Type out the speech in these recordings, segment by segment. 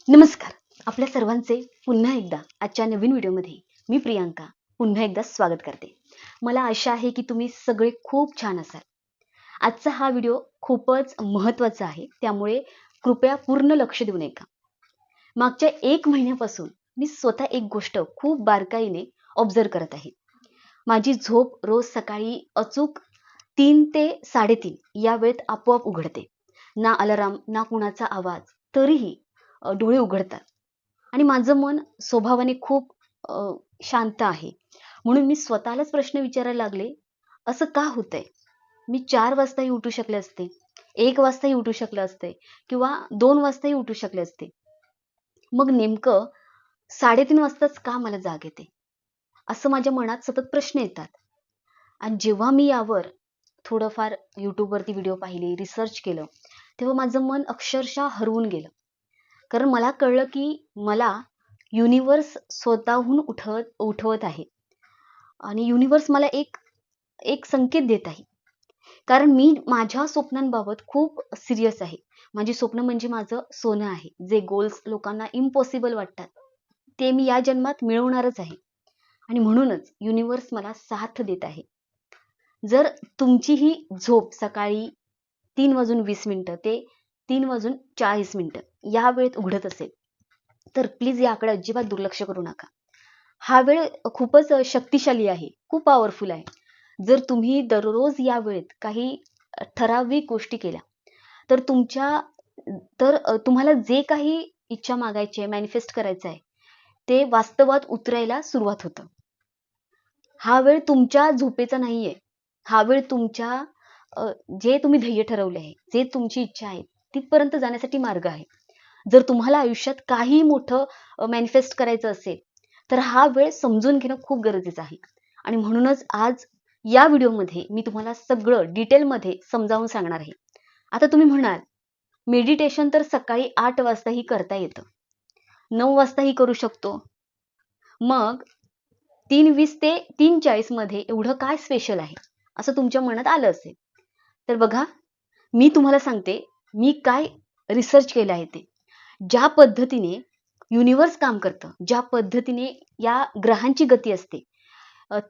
नमस्कार. आपल्या सर्वांचे पुन्हा एकदा आजच्या नवीन व्हिडिओमध्ये मी प्रियांका पुन्हा एकदा स्वागत करते. मला आशा आहे की तुम्ही सगळे खूप छान असाल. आजचा हा व्हिडिओ खूपच महत्त्वाचा आहे, त्यामुळे कृपया पूर्ण लक्ष देऊन ऐका. मागच्या 1 महिन्यापासून मी स्वतः एक गोष्ट खूप बारकाईने ऑब्झर्व करत आहे. माझी झोप रोज सकाळी अचूक 3 ते 3:30 या वेळेत आपोआप उघडते. ना अलार्म ना कुणाचा आवाज, तरीही डोळे उघडतात आणि माझं मन स्वभावाने खूप शांत आहे. म्हणून मी स्वतःलाच प्रश्न विचारायला लागले, असं का होतंय? मी 4 वाजताही उठू शकले असते, 1 वाजताही उठू शकले असते किंवा 2 वाजताही उठू शकले असते. मग नेमकं 3:30 वाजताच का मला जाग येते? असं माझ्या मनात सतत प्रश्न येतात. आणि जेव्हा मी यावर थोडंफार YouTubeवरती व्हिडिओ पाहिले, रिसर्च केलं, तेव्हा माझं मन अक्षरशः हरवून गेलं. कारण मला कळलं की मला युनिव्हर्स स्वतःहून उठवत आहे आणि युनिव्हर्स मला एक एक संकेत देत आहे. कारण मी माझ्या स्वप्नांबाबत खूप सिरियस आहे. माझी स्वप्न म्हणजे माझं सोनं आहे. जे गोल्स लोकांना इम्पॉसिबल वाटतात, ते मी या जन्मात मिळवणारच आहे. आणि म्हणूनच युनिव्हर्स मला साथ देत आहे. जर तुमची ही झोप सकाळी 3:20 ते 3:40 या वेळेत उघडत असेल, तर प्लीज याकडे अजिबात दुर्लक्ष करू नका. हा वेळ खूपच शक्तिशाली आहे, खूप पॉवरफुल आहे. जर तुम्ही दररोज या वेळेत काही ठराविक गोष्टी केल्या, तर तुम्हाला जे काही इच्छा मागायची आहे, मॅनिफेस्ट करायचं आहे, ते वास्तवात उतरायला सुरुवात होतं. हा वेळ तुमच्या झोपेचा नाहीये. हा वेळ तुमच्या जे तुम्ही ध्येय ठरवले आहे, जे तुमची इच्छा आहे, तिथपर्यंत जाण्यासाठी मार्ग आहे. जर तुम्हाला आयुष्यात काही मोठं मॅनिफेस्ट करायचं असेल, तर हा वेळ समजून घेणं खूप गरजेचं आहे. आणि म्हणूनच आज या व्हिडिओमध्ये मी तुम्हाला सगळं डिटेलमध्ये समजावून सांगणार आहे. आता तुम्ही म्हणाल, मेडिटेशन तर सकाळी 8 वाजताही करता येतं, 9 वाजताही करू शकतो. मग 3:20 ते 3:40 मध्ये एवढं काय स्पेशल आहे? असं तुमच्या मनात आलं असेल. तर बघा, मी तुम्हाला सांगते, मी काय रिसर्च केलं आहे ते. ज्या पद्धतीने युनिव्हर्स काम करतं, ज्या पद्धतीने या ग्रहांची गती असते,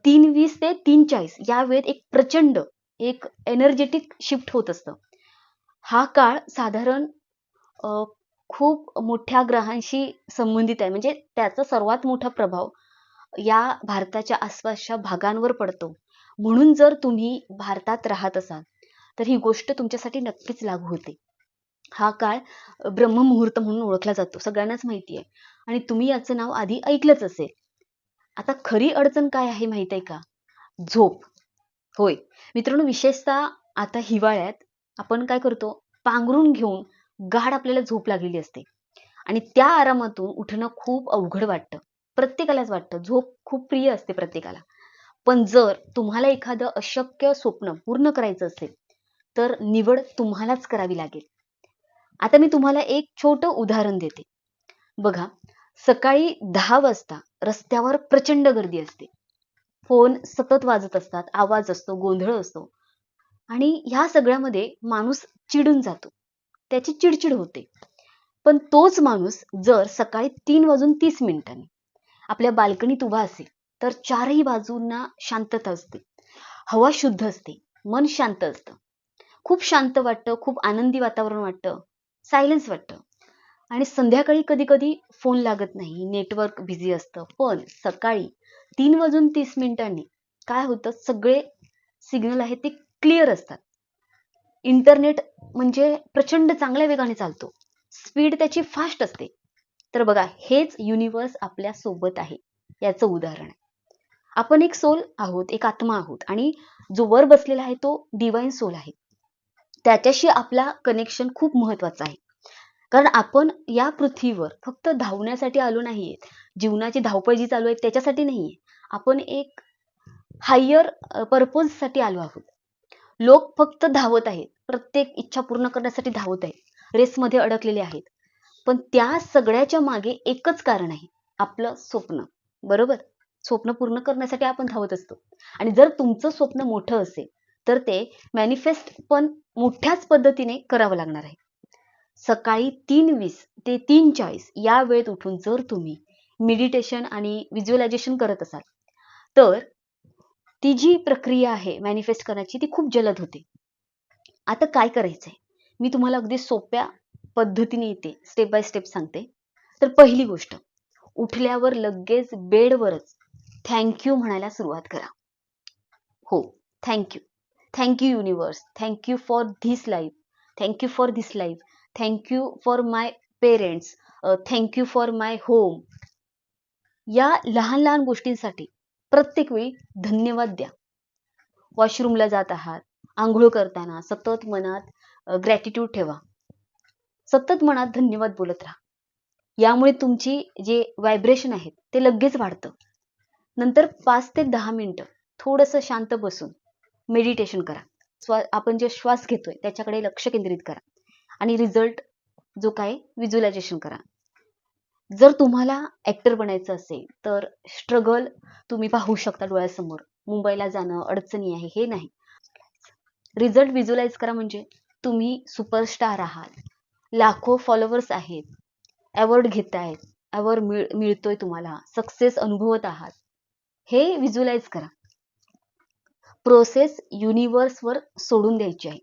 3:20 ते 3:40 या वेळेत एक प्रचंड एक एनर्जेटिक शिफ्ट होत असतं. हा काळ साधारण अ, खूप मोठ्या ग्रहांशी संबंधित आहे. म्हणजे त्याचा सर्वात मोठा प्रभाव या भारताच्या आसपासच्या भागांवर पडतो. म्हणून जर तुम्ही भारतात राहत असाल, तर ही गोष्ट तुमच्यासाठी नक्कीच लागू होते. हा काळ ब्रह्ममुहूर्त म्हणून ओळखला जातो. सगळ्यांनाच माहिती आहे आणि तुम्ही याचं नाव आधी ऐकलंच असेल. आता खरी अडचण काय आहे माहिती आहे का? झोप. होय. मित्रांनो, विशेषतः आता हिवाळ्यात आपण काय करतो? पांघरून घेऊन गाढ आपल्याला झोप लागलेली असते आणि त्या आरामातून उठणं खूप अवघड वाटतं. प्रत्येकालाच वाटतं. झोप खूप प्रिय असते प्रत्येकाला. पण जर तुम्हाला एखादं अशक्य स्वप्न पूर्ण करायचं असेल, तर निवड तुम्हालाच करावी लागेल. आता मी तुम्हाला एक छोटं उदाहरण देते. बघा, सकाळी 10 वाजता रस्त्यावर प्रचंड गर्दी असते. फोन सतत वाजत असतात, आवाज असतो, गोंधळ असतो आणि ह्या सगळ्यामध्ये माणूस चिडून जातो. त्याची चिडचिड होते. पण तोच माणूस जर सकाळी 3:30 आपल्या बाल्कनीत उभा असेल, तर चारही बाजूंना शांतता असते. हवा शुद्ध असते, मन शांत असतं. खूप शांत वाटतं, खूप आनंदी वातावरण वाटतं, सायलेन्स वाटतं. आणि संध्याकाळी कधी-कधी फोन लागत नाही, नेटवर्क बिझी असतं. पण सकाळी 3:30 काय होतं, सगळे सिग्नल आहेत ते क्लिअर असतात. इंटरनेट म्हणजे प्रचंड चांगल्या वेगाने चालतो. स्पीड त्याची फास्ट असते. तर बघा, हेच युनिव्हर्स आपल्या सोबत आहे, याचं उदाहरण आहे. आपण एक सोल आहोत, एक आत्मा आहोत आणि जो वर बसलेला आहे तो डिवाइन सोल आहे. त्याच्याशी आपला कनेक्शन खूप महत्वाचा आहे. कारण आपण या पृथ्वीवर फक्त धावण्यासाठी आलो नाहीये. जीवनाची धावपळ जी चालू आहे त्याच्यासाठी नाहीये. आपण एक हायर पर्पजसाठी आलो आहोत. लोक फक्त धावत आहेत. प्रत्येक इच्छा पूर्ण करण्यासाठी धावत आहेत. रेसमध्ये अडकलेले आहेत. पण त्या सगळ्याच्या मागे एकच कारण आहे. आपलं स्वप्न. बरोबर? स्वप्न पूर्ण करण्यासाठी आपण धावत असतो. आणि जर तुमचं स्वप्न मोठं असेल, तर ते मॅनिफेस्ट पण मोठ्याच पद्धतीने करावं लागणार आहे. सकाळी 3:20 ते 3:40 या वेळेत उठून जर तुम्ही मेडिटेशन आणि व्हिज्युअलायझेशन करत असाल, तर ती जी प्रक्रिया आहे मॅनिफेस्ट करण्याची ती खूप जलद होते. आता काय करायचंय? मी तुम्हाला अगदी सोप्या पद्धतीने येते, स्टेप बाय स्टेप सांगते. तर पहिली गोष्ट, उठल्यावर लगेच बेडवरच थँक यू म्हणायला सुरुवात करा. हो, thank you. Thank you universe. Thank you for this life. Thank you for this life. Thank you for my parents. Thank you for my home. या लहान लहान गोष्टींसाठी प्रत्येक वेळी धन्यवाद द्या. वॉशरूमला जात आहात, आंघोळ करताना सतत मनात ग्रॅटिट्यूड ठेवा. सतत मनात धन्यवाद बोलत राहा. यामुळे तुमची जे व्हायब्रेशन आहेत ते लगेच वाढतं. नंतर 5 ते 10 मिनिटं थोडंसं शांत बसून मेडिटेशन करा. आपण जे श्वास घेतोय त्याच्याकडे लक्ष केंद्रित करा आणि रिझल्ट जो काय व्हिज्युअलायझेशन करा. जर तुम्हाला ऍक्टर बनायचं असेल तर स्ट्रगल तुम्ही पाहू शकता डोळ्यासमोर. मुंबईला जाणं अडचणी आहे हे नाही. रिझल्ट व्हिज्युअलाइज करा म्हणजे तुम्ही सुपरस्टार आहात, लाखो फॉलोअर्स आहेत, अवॉर्ड घेतायत, अवॉर्ड मिळतोय तुम्हाला, सक्सेस अनुभवत आहात, हे व्हिज्युअलाइज करा. प्रोसेस युनिव्हर्सवर सोडून द्यायची आहे.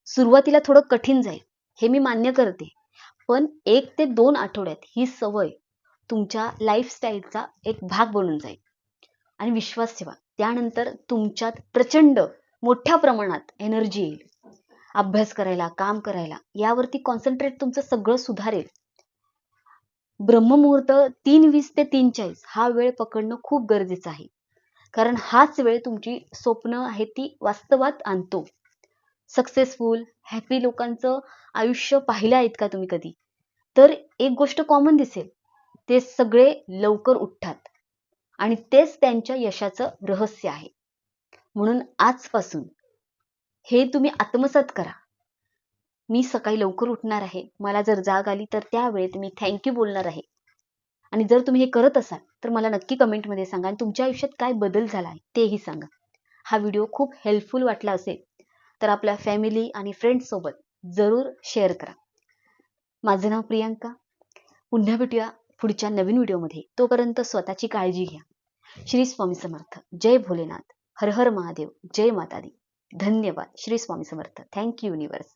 सुरुवातीला थोडं कठीण जाईल, हे मी मान्य करते, पण 1 ते 2 आठवड्यात ही सवय तुमच्या लाईफस्टाईलचा एक भाग बनून जाईल. आणि विश्वास ठेवा, त्यानंतर तुमच्यात प्रचंड मोठ्या प्रमाणात एनर्जी येईल. अभ्यास करायला, काम करायला, यावरती कॉन्सन्ट्रेट तुमचं सगळं सुधारेल. ब्रह्ममुहूर्त 3:20 ते 3:40 हा वेळ पकडणं खूप गरजेचं आहे. कारण हाच वेळ तुमची स्वप्न आहेत ती वास्तवात आणतो. सक्सेसफुल, हॅपी लोकांचं आयुष्य पाहिलं आहेत का तुम्ही कधी? तर एक गोष्ट कॉमन दिसेल, ते सगळे लवकर उठतात आणि तेच त्यांच्या यशाचं रहस्य आहे. म्हणून आजपासून हे तुम्ही आत्मसात करा. मी सकाळी लवकर उठणार आहे. मला जर जाग आली तर त्यावेळेत मी थँक यू बोलणार आहे. आणि जर तुम्ही हे करत असाल तर मला नक्की कमेंटमध्ये सांगा आणि तुमच्या आयुष्यात काय बदल झाला आहे तेही सांगा. हा व्हिडिओ खूप हेल्पफुल वाटला असेल तर आपल्या फॅमिली आणि फ्रेंड्स सोबत जरूर शेअर करा. माझं नाव प्रियांका. पुन्हा भेटूया पुढच्या नवीन व्हिडिओमध्ये. तोपर्यंत स्वतःची काळजी घ्या. श्री स्वामी समर्थ. जय भोलेनाथ. हर हर महादेव. जय माता दी. धन्यवाद. Shri Swami Samarth. Thank you universe.